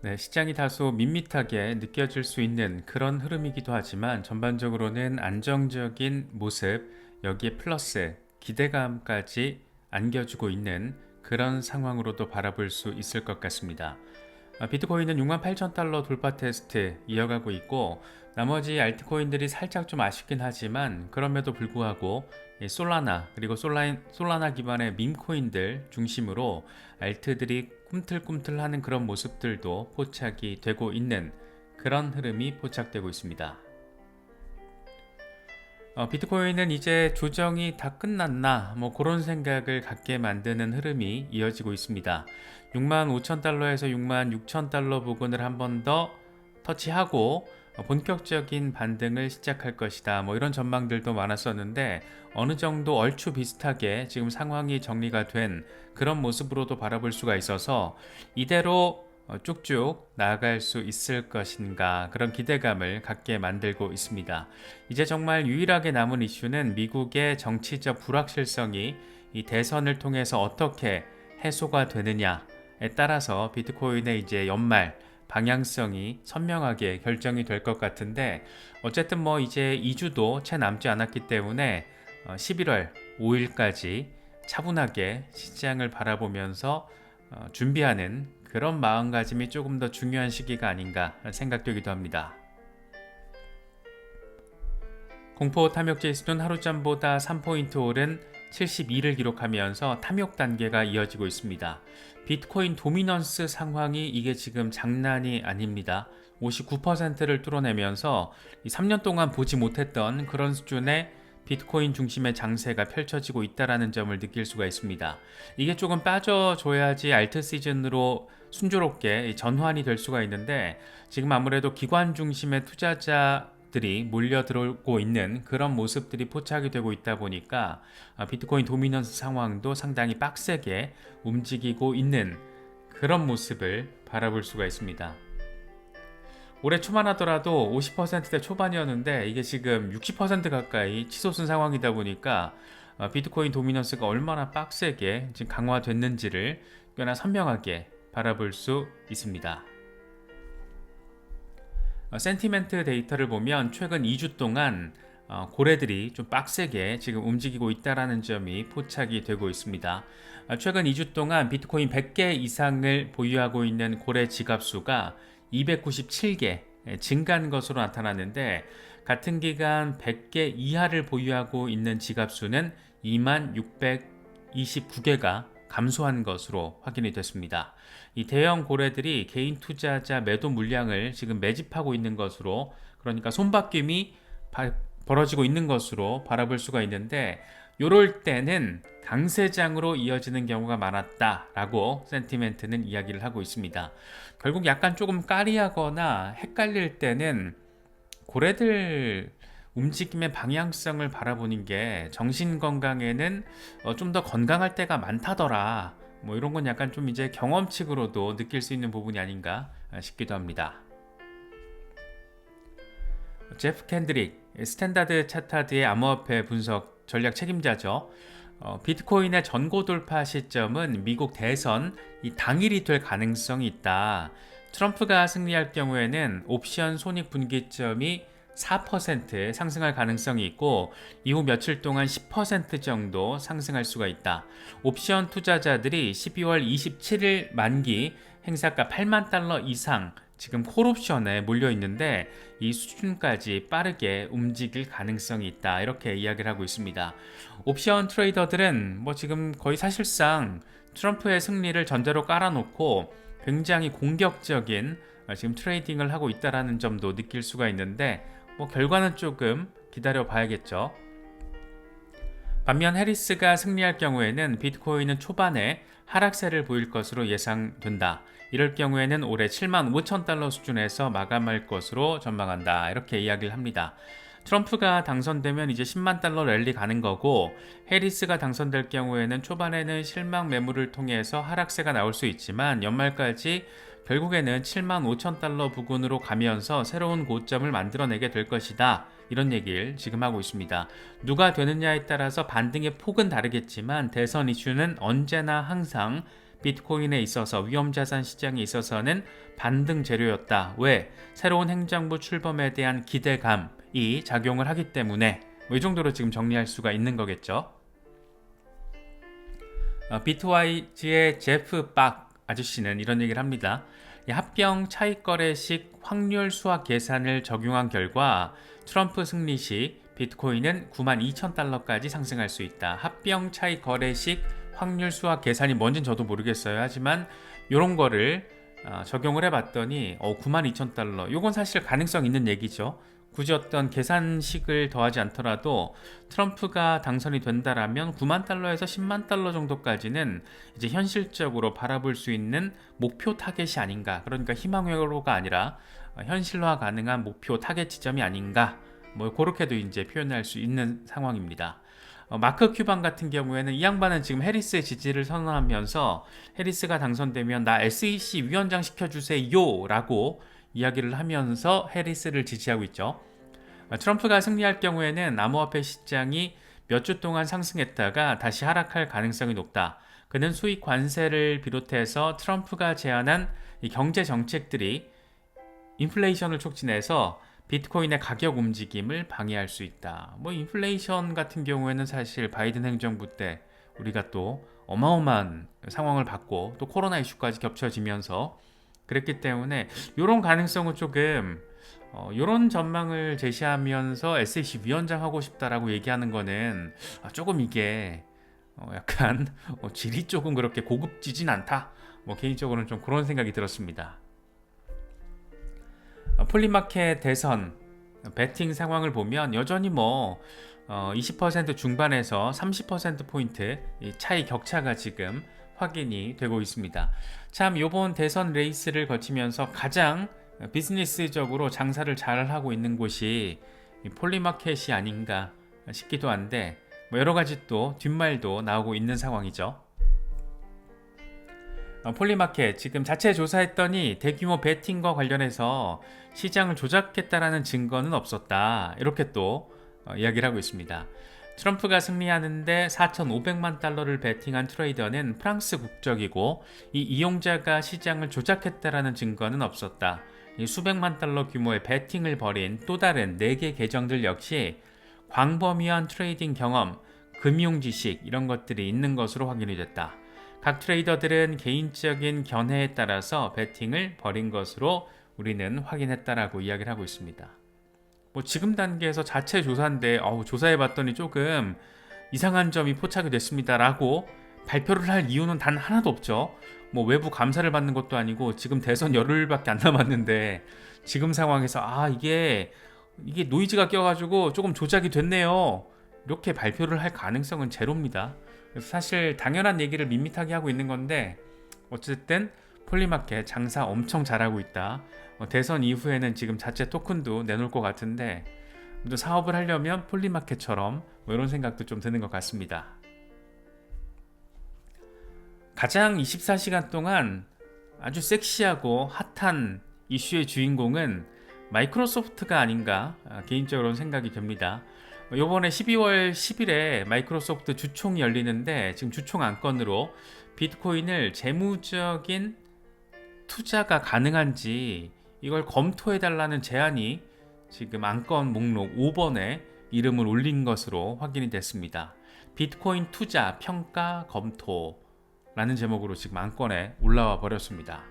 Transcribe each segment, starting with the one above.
네, 시장이 다소 밋밋하게 느껴질 수 있는 그런 흐름이기도 하지만 전반적으로는 안정적인 모습, 여기에 플러스 기대감까지 안겨주고 있는 그런 상황으로도 바라볼 수 있을 것 같습니다. 비트코인은 68,000달러 돌파 테스트 이어가고 있고, 나머지 알트코인들이 살짝 좀 아쉽긴 하지만 그럼에도 불구하고 이 솔라나 그리고 솔라나 기반의 밈코인들 중심으로 알트들이 꿈틀꿈틀하는 그런 모습들도 포착이 되고 있는 그런 흐름이 포착되고 있습니다. 비트코인은 이제 조정이 다 끝났나 뭐 그런 생각을 갖게 만드는 흐름이 이어지고 있습니다. 65,000달러에서 66,000달러 부근을 한 번 더 터치하고 본격적인 반등을 시작할 것이다, 뭐 이런 전망들도 많았었는데 어느 정도 얼추 비슷하게 지금 상황이 정리가 된 그런 모습으로도 바라볼 수가 있어서 이대로 쭉쭉 나아갈 수 있을 것인가, 그런 기대감을 갖게 만들고 있습니다. 이제 정말 유일하게 남은 이슈는 미국의 정치적 불확실성이 이 대선을 통해서 어떻게 해소가 되느냐에 따라서 비트코인의 이제 연말 방향성이 선명하게 결정이 될 것 같은데, 어쨌든 뭐 이제 2주도 채 남지 않았기 때문에 11월 5일까지 차분하게 시장을 바라보면서 준비하는 그런 마음가짐이 조금 더 중요한 시기가 아닌가 생각되기도 합니다. 공포 탐욕 지수는 하루전보다 3포인트 오른 72를 기록하면서 탐욕 단계가 이어지고 있습니다. 비트코인 도미넌스 상황이 이게 지금 장난이 아닙니다. 59%를 뚫어내면서 3년 동안 보지 못했던 그런 수준의 비트코인 중심의 장세가 펼쳐지고 있다는 점을 느낄 수가 있습니다. 이게 조금 빠져줘야지 알트 시즌으로 순조롭게 전환이 될 수가 있는데, 지금 아무래도 기관 중심의 투자자들이 몰려 들어오고 있는 그런 모습들이 포착이 되고 있다 보니까 비트코인 도미넌스 상황도 상당히 빡세게 움직이고 있는 그런 모습을 바라볼 수가 있습니다. 올해 초만 하더라도 50%대 초반이었는데 이게 지금 60% 가까이 치솟은 상황이다 보니까 비트코인 도미넌스가 얼마나 빡세게 지금 강화됐는지를 꽤나 선명하게 바라볼 수 있습니다. 센티멘트 데이터를 보면 최근 2주 동안 고래들이 좀 빡세게 지금 움직이고 있다는 점이 포착이 되고 있습니다. 최근 2주 동안 비트코인 100개 이상을 보유하고 있는 고래 지갑 수가 297개 증가한 것으로 나타났는데, 같은 기간 100개 이하를 보유하고 있는 지갑 수는 2629개가 감소한 것으로 확인이 됐습니다. 이 대형 고래들이 개인 투자자 매도 물량을 지금 매집하고 있는 것으로, 그러니까 손바뀜이 벌어지고 있는 것으로 바라볼 수가 있는데, 요럴 때는 강세장으로 이어지는 경우가 많았다라고 센티멘트는 이야기를 하고 있습니다. 결국 약간 조금 까리하거나 헷갈릴 때는 고래들 움직임의 방향성을 바라보는 게 정신 건강에는 좀 더 건강할 때가 많다더라, 뭐 이런 건 약간 좀 이제 경험칙으로도 느낄 수 있는 부분이 아닌가 싶기도 합니다. 제프 캔드릭, 스탠다드 차타드의 암호화폐 분석 전략 책임자죠. 비트코인의 전고 돌파 시점은 미국 대선 이 당일이 될 가능성이 있다. 트럼프가 승리할 경우에는 옵션 손익분기점이 4% 상승할 가능성이 있고, 이후 며칠 동안 10% 정도 상승할 수가 있다. 옵션 투자자들이 12월 27일 만기 행사가 8만 달러 이상 지금 콜옵션에 몰려 있는데 이 수준까지 빠르게 움직일 가능성이 있다, 이렇게 이야기를 하고 있습니다. 옵션 트레이더들은 뭐 지금 거의 사실상 트럼프의 승리를 전제로 깔아놓고 굉장히 공격적인 지금 트레이딩을 하고 있다는 점도 느낄 수가 있는데, 뭐 결과는 조금 기다려 봐야겠죠. 반면 해리스가 승리할 경우에는 비트코인은 초반에 하락세를 보일 것으로 예상된다. 이럴 경우에는 올해 7만 5천 달러 수준에서 마감할 것으로 전망한다, 이렇게 이야기를 합니다. 트럼프가 당선되면 이제 10만 달러 랠리 가는 거고, 해리스가 당선될 경우에는 초반에는 실망 매물을 통해서 하락세가 나올 수 있지만 연말까지 결국에는 7만 5천 달러 부근으로 가면서 새로운 고점을 만들어내게 될 것이다, 이런 얘기를 지금 하고 있습니다. 누가 되느냐에 따라서 반등의 폭은 다르겠지만 대선 이슈는 언제나 항상 비트코인에 있어서 위험자산 시장에 있어서는 반등 재료였다. 왜? 새로운 행정부 출범에 대한 기대감이 작용을 하기 때문에 이 정도로 지금 정리할 수가 있는 거겠죠. 비트와이즈의 제프 박 아저씨는 이런 얘기를 합니다. 합병 차익거래식 확률 수학 계산을 적용한 결과 트럼프 승리 시 비트코인은 92,000달러까지 상승할 수 있다. 합병 차익거래식 확률 수학 계산이 뭔진 저도 모르겠어요. 하지만 이런 거를 적용을 해봤더니 92,000달러 이건 사실 가능성 있는 얘기죠. 굳이 어떤 계산식을 더하지 않더라도 트럼프가 당선이 된다라면 9만 달러에서 10만 달러 정도까지는 이제 현실적으로 바라볼 수 있는 목표 타겟이 아닌가. 그러니까 희망회로가 아니라 현실화 가능한 목표 타겟 지점이 아닌가. 뭐 그렇게도 이제 표현할 수 있는 상황입니다. 마크 큐반 같은 경우에는 이 양반은 지금 해리스의 지지를 선언하면서 해리스가 당선되면 나 SEC 위원장 시켜주세요 라고 이야기를 하면서 해리스를 지지하고 있죠. 트럼프가 승리할 경우에는 암호화폐 시장이 몇 주 동안 상승했다가 다시 하락할 가능성이 높다. 그는 수익 관세를 비롯해서 트럼프가 제안한 이 경제 정책들이 인플레이션을 촉진해서 비트코인의 가격 움직임을 방해할 수 있다. 뭐 인플레이션 같은 경우에는 사실 바이든 행정부 때 우리가 또 어마어마한 상황을 받고 또 코로나 이슈까지 겹쳐지면서 그랬기 때문에 이런 가능성은 조금 이런 전망을 제시하면서 SEC 위원장 하고 싶다라고 얘기하는 거는 조금 이게 약간 질이 조금 그렇게 고급지진 않다. 뭐 개인적으로는 좀 그런 생각이 들었습니다. 폴리마켓 대선 배팅 상황을 보면 여전히 20% 중반에서 30%포인트 차이 격차가 지금 확인이 되고 있습니다. 참 이번 대선 레이스를 거치면서 가장 비즈니스적으로 장사를 잘 하고 있는 곳이 폴리마켓이 아닌가 싶기도 한데 여러 가지 또 뒷말도 나오고 있는 상황이죠. 폴리마켓 지금 자체 조사했더니 대규모 베팅과 관련해서 시장을 조작했다라는 증거는 없었다. 이렇게 또 이야기를 하고 있습니다. 트럼프가 승리하는데 4,500만 달러를 베팅한 트레이더는 프랑스 국적이고 이 이용자가 시장을 조작했다라는 증거는 없었다. 이 수백만 달러 규모의 베팅을 벌인 또 다른 4개 계정들 역시 광범위한 트레이딩 경험, 금융 지식 이런 것들이 있는 것으로 확인이 됐다. 각 트레이더들은 개인적인 견해에 따라서 베팅을 벌인 것으로 우리는 확인했다라고 이야기를 하고 있습니다. 지금 단계에서 자체 조사인데 조사해봤더니 조금 이상한 점이 포착이 됐습니다라고 발표를 할 이유는 단 하나도 없죠. 외부 감사를 받는 것도 아니고 지금 대선 열흘밖에 안 남았는데 지금 상황에서 이게 노이즈가 껴가지고 조금 조작이 됐네요. 이렇게 발표를 할 가능성은 제로입니다. 그래서 사실 당연한 얘기를 밋밋하게 하고 있는 건데 어쨌든 폴리마켓 장사 엄청 잘하고 있다. 대선 이후에는 지금 자체 토큰도 내놓을 것 같은데 또 사업을 하려면 폴리마켓처럼 이런 생각도 좀 드는 것 같습니다. 가장 24시간 동안 아주 섹시하고 핫한 이슈의 주인공은 마이크로소프트가 아닌가 개인적으로는 생각이 됩니다. 이번에 12월 10일에 마이크로소프트 주총이 열리는데 지금 주총 안건으로 비트코인을 재무적인 투자가 가능한지 이걸 검토해달라는 제안이 지금 안건 목록 5번에 이름을 올린 것으로 확인이 됐습니다. 비트코인 투자 평가 검토라는 제목으로 지금 안건에 올라와 버렸습니다.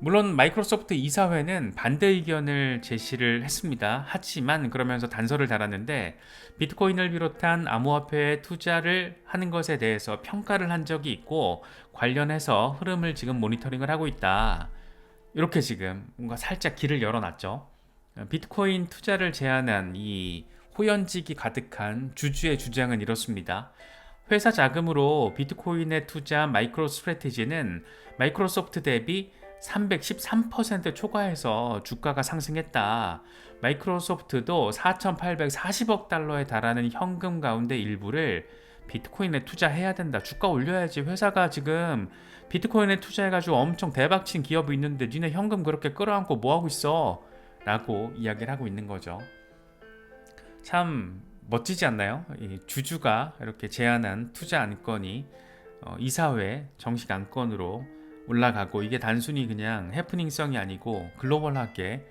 물론 마이크로소프트 이사회는 반대 의견을 제시를 했습니다. 하지만 그러면서 단서를 달았는데 비트코인을 비롯한 암호화폐에 투자를 하는 것에 대해서 평가를 한 적이 있고 관련해서 흐름을 지금 모니터링을 하고 있다. 이렇게 지금 뭔가 살짝 길을 열어놨죠. 비트코인 투자를 제안한 이 호연직이 가득한 주주의 주장은 이렇습니다. 회사 자금으로 비트코인에 투자한 마이크로스트래티지는 마이크로소프트 대비 313% 초과해서 주가가 상승했다. 마이크로소프트도 4,840억 달러에 달하는 현금 가운데 일부를 비트코인에 투자해야 된다. 주가 올려야지. 회사가 지금 비트코인에 투자해가지고 엄청 대박친 기업이 있는데 니네 현금 그렇게 끌어안고 뭐하고 있어? 라고 이야기를 하고 있는 거죠. 참 멋지지 않나요? 이 주주가 이렇게 제안한 투자 안건이 이사회 정식 안건으로 올라가고, 이게 단순히 그냥 해프닝성이 아니고 글로벌하게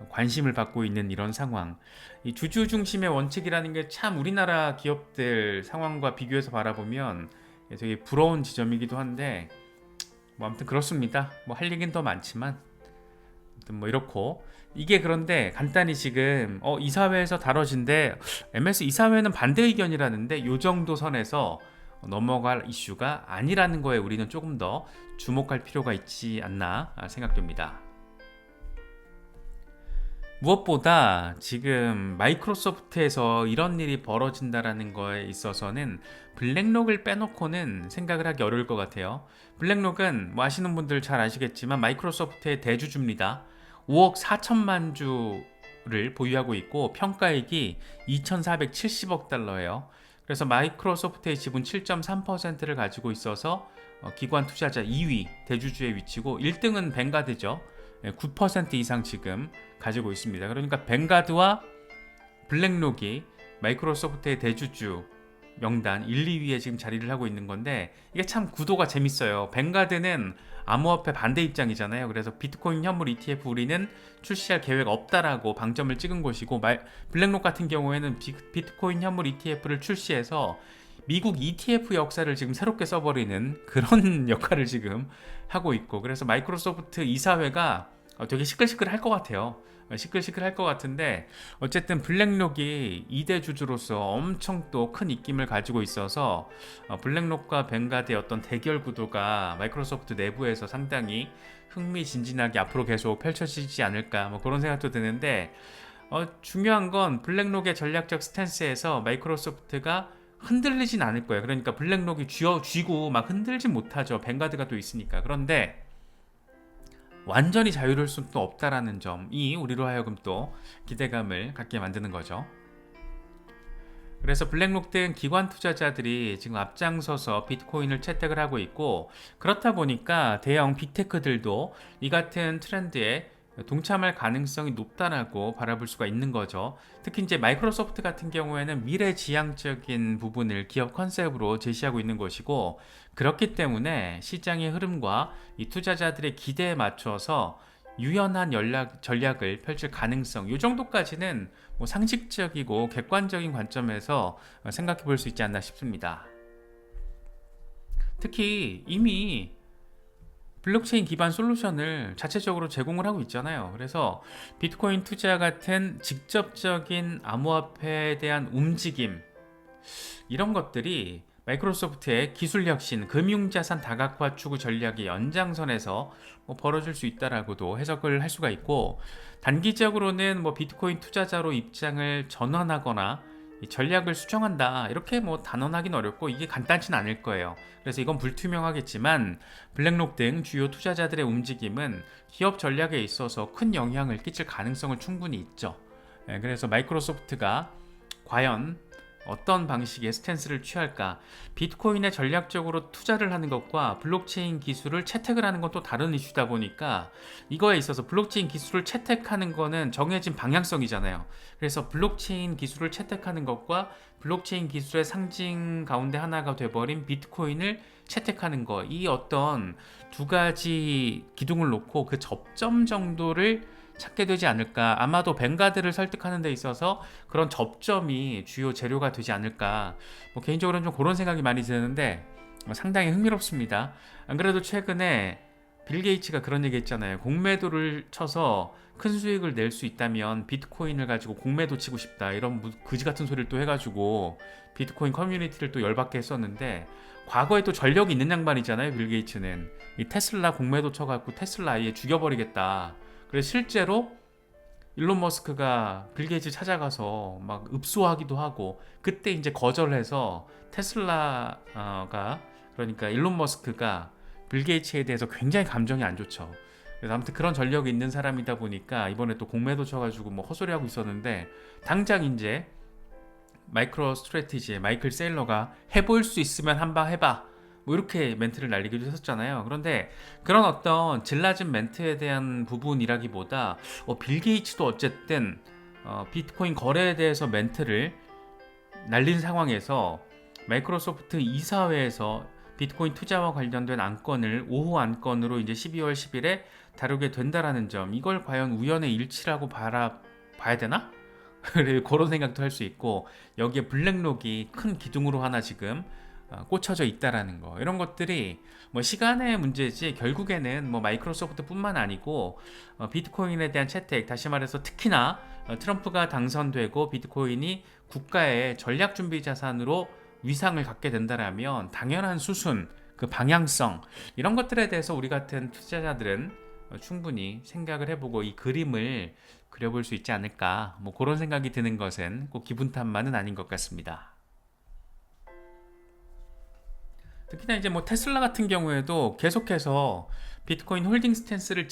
관심을 받고 있는 이런 상황. 이 주주 중심의 원칙이라는 게 참 우리나라 기업들 상황과 비교해서 바라보면 되게 부러운 지점이기도 한데, 뭐 아무튼 그렇습니다. 뭐 할 얘기는 더 많지만 아무튼 뭐 이렇고, 이게 그런데 간단히 지금 이사회에서 다뤄진데 MS 이사회는 반대 의견이라는데, 요 정도 선에서 넘어갈 이슈가 아니라는 거에 우리는 조금 더 주목할 필요가 있지 않나 생각됩니다. 무엇보다 지금 마이크로소프트에서 이런 일이 벌어진다라는 거에 있어서는 블랙록을 빼놓고는 생각을 하기 어려울 것 같아요. 블랙록은 뭐 아시는 분들 잘 아시겠지만 마이크로소프트의 대주주입니다. 5억 4천만 주를 보유하고 있고 평가액이 2,470억 달러예요. 그래서 마이크로소프트의 지분 7.3%를 가지고 있어서 기관 투자자 2위 대주주의 위치고, 1등은 뱅가드죠. 9% 이상 지금 가지고 있습니다. 그러니까 뱅가드와 블랙록이 마이크로소프트의 대주주 명단 1, 2위에 지금 자리를 하고 있는 건데, 이게 참 구도가 재밌어요. 뱅가드는 암호화폐 반대 입장이잖아요. 그래서 비트코인 현물 ETF 우리는 출시할 계획 없다라고 방점을 찍은 곳이고, 블랙록 같은 경우에는 비트코인 현물 ETF를 출시해서 미국 ETF 역사를 지금 새롭게 써버리는 그런 역할을 지금 하고 있고, 그래서 마이크로소프트 이사회가 되게 시끌시끌할 것 같아요. 시끌시끌할 것 같은데, 어쨌든 블랙록이 2대 주주로서 엄청 또 큰 입김을 가지고 있어서 블랙록과 뱅가드의 어떤 대결 구도가 마이크로소프트 내부에서 상당히 흥미진진하게 앞으로 계속 펼쳐지지 않을까, 뭐 그런 생각도 드는데, 중요한 건 블랙록의 전략적 스탠스에서 마이크로소프트가 흔들리진 않을 거예요. 그러니까 블랙록이 쥐고 막 흔들진 못하죠. 뱅가드가 또 있으니까. 그런데 완전히 자유로울 수는 또 없다라는 점이 우리로 하여금 또 기대감을 갖게 만드는 거죠. 그래서 블랙록 등 기관 투자자들이 지금 앞장서서 비트코인을 채택을 하고 있고, 그렇다 보니까 대형 빅테크들도 이 같은 트렌드에 동참할 가능성이 높다라고 바라볼 수가 있는 거죠. 특히 이제 마이크로소프트 같은 경우에는 미래지향적인 부분을 기업 컨셉으로 제시하고 있는 것이고, 그렇기 때문에 시장의 흐름과 이 투자자들의 기대에 맞춰서 유연한 전략을 펼칠 가능성, 이 정도까지는 뭐 상식적이고 객관적인 관점에서 생각해 볼 수 있지 않나 싶습니다. 특히 이미 블록체인 기반 솔루션을 자체적으로 제공을 하고 있잖아요. 그래서 비트코인 투자 같은 직접적인 암호화폐에 대한 움직임, 이런 것들이 마이크로소프트의 기술 혁신, 금융자산 다각화 추구 전략의 연장선에서 벌어질 수 있다라고도 해석을 할 수가 있고, 단기적으로는 비트코인 투자자로 입장을 전환하거나 이 전략을 수정한다, 이렇게 단언하기는 어렵고 이게 간단치는 않을 거예요. 그래서 이건 불투명하겠지만 블랙록 등 주요 투자자들의 움직임은 기업 전략에 있어서 큰 영향을 끼칠 가능성을 충분히 있죠. 그래서 마이크로소프트가 과연 어떤 방식의 스탠스를 취할까? 비트코인에 전략적으로 투자를 하는 것과 블록체인 기술을 채택을 하는 건 또 다른 이슈다 보니까, 이거에 있어서 블록체인 기술을 채택하는 거는 정해진 방향성이잖아요. 그래서 블록체인 기술을 채택하는 것과 블록체인 기술의 상징 가운데 하나가 돼버린 비트코인을 채택하는 거, 이 어떤 두 가지 기둥을 놓고 그 접점 정도를 찾게 되지 않을까. 아마도 뱅가드를 설득하는 데 있어서 그런 접점이 주요 재료가 되지 않을까. 개인적으로는 좀 그런 생각이 많이 드는데 상당히 흥미롭습니다. 안 그래도 최근에 빌 게이츠가 그런 얘기 했잖아요. 공매도를 쳐서 큰 수익을 낼 수 있다면 비트코인을 가지고 공매도 치고 싶다, 이런 그지 같은 소리를 또 해가지고 비트코인 커뮤니티를 또 열받게 했었는데, 과거에 또 전력이 있는 양반이잖아요. 빌 게이츠는 이 테슬라 공매도 쳐갖고 테슬라 아예 죽여버리겠다. 그래서 실제로 일론 머스크가 빌 게이츠 찾아가서 막 읍소하기도 하고, 그때 이제 거절해서 테슬라가, 그러니까 일론 머스크가 빌 게이츠에 대해서 굉장히 감정이 안 좋죠. 그래서 아무튼 그런 전력이 있는 사람이다 보니까 이번에 또 공매도 쳐가지고 헛소리하고 있었는데, 당장 이제 마이크로 스트래티지의 마이클 세일러가 해볼 수 있으면 한방 해봐, 이렇게 멘트를 날리기도 했었잖아요. 그런데 그런 어떤 질낮은 멘트에 대한 부분이라기보다 빌 게이츠도 어쨌든 비트코인 거래에 대해서 멘트를 날린 상황에서 마이크로소프트 이사회에서 비트코인 투자와 관련된 안건을 5호 안건으로 이제 12월 10일에 다루게 된다라는 점, 이걸 과연 우연의 일치라고 봐야 되나? 그런 생각도 할 수 있고, 여기에 블랙록이 큰 기둥으로 하나 지금 꽂혀져 있다라는 거, 이런 것들이 뭐 시간의 문제지 결국에는 뭐 마이크로소프트뿐만 아니고 비트코인에 대한 채택, 다시 말해서 특히나 트럼프가 당선되고 비트코인이 국가의 전략 준비 자산으로 위상을 갖게 된다라면 당연한 수순, 그 방향성, 이런 것들에 대해서 우리 같은 투자자들은 충분히 생각을 해보고 이 그림을 그려볼 수 있지 않을까, 뭐 그런 생각이 드는 것은 꼭 기분 탓만은 아닌 것 같습니다. 특히나 이제 뭐 테슬라 같은 경우에도 계속해서 비트코인 홀딩 스탠스를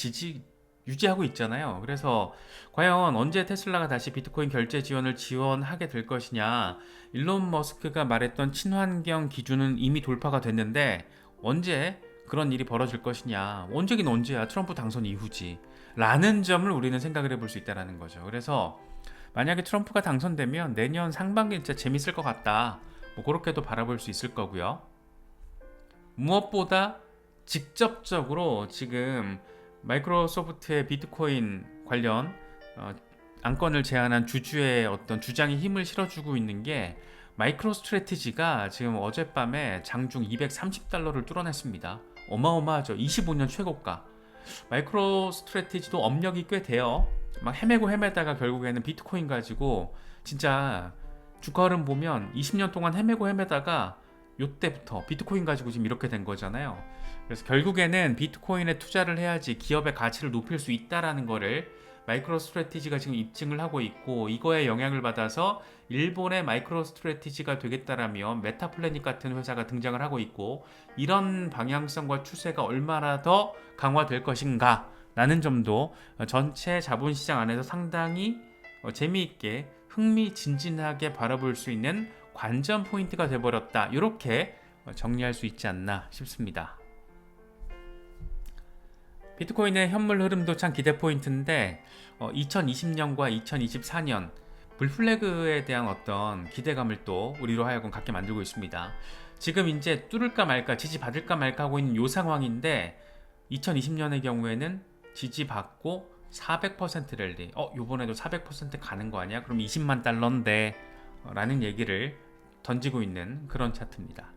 유지하고 있잖아요. 그래서 과연 언제 테슬라가 다시 비트코인 결제 지원을 지원하게 될 것이냐, 일론 머스크가 말했던 친환경 기준은 이미 돌파가 됐는데 언제 그런 일이 벌어질 것이냐, 언제긴 언제야, 트럼프 당선 이후지 라는 점을 우리는 생각을 해볼 수 있다는 거죠. 그래서 만약에 트럼프가 당선되면 내년 상반기 진짜 재밌을 것 같다, 뭐 그렇게도 바라볼 수 있을 거고요. 무엇보다 직접적으로 지금 마이크로소프트의 비트코인 관련 안건을 제안한 주주의 어떤 주장에 힘을 실어주고 있는 게, 마이크로스트래티지가 지금 어젯밤에 장중 $230를 뚫어냈습니다. 어마어마하죠. 25년 최고가. 마이크로스트래티지도 업력이 꽤 돼요. 막 헤매다가 결국에는 비트코인 가지고 진짜 주가 흐름 보면 20년 동안 헤매다가 요때부터 비트코인 가지고 지금 이렇게 된 거잖아요. 그래서 결국에는 비트코인에 투자를 해야지 기업의 가치를 높일 수 있다라는 거를 마이크로스트래티지가 지금 입증을 하고 있고, 이거에 영향을 받아서 일본의 마이크로스트래티지가 되겠다라며 메타플래닛 같은 회사가 등장을 하고 있고, 이런 방향성과 추세가 얼마나 더 강화될 것인가 라는 점도 전체 자본시장 안에서 상당히 재미있게 흥미진진하게 바라볼 수 있는 관전 포인트가 돼버렸다, 이렇게 정리할 수 있지 않나 싶습니다. 비트코인의 현물 흐름도 참 기대 포인트인데 2020년과 2024년 불플래그에 대한 어떤 기대감을 또 우리로 하여금 갖게 만들고 있습니다. 지금 이제 뚫을까 말까, 지지받을까 말까 하고 있는 이 상황인데, 2020년의 경우에는 지지받고 400% 랠리, 요번에도 400% 가는 거 아니야? 그럼 $20만 라는 얘기를 던지고 있는 그런 차트입니다.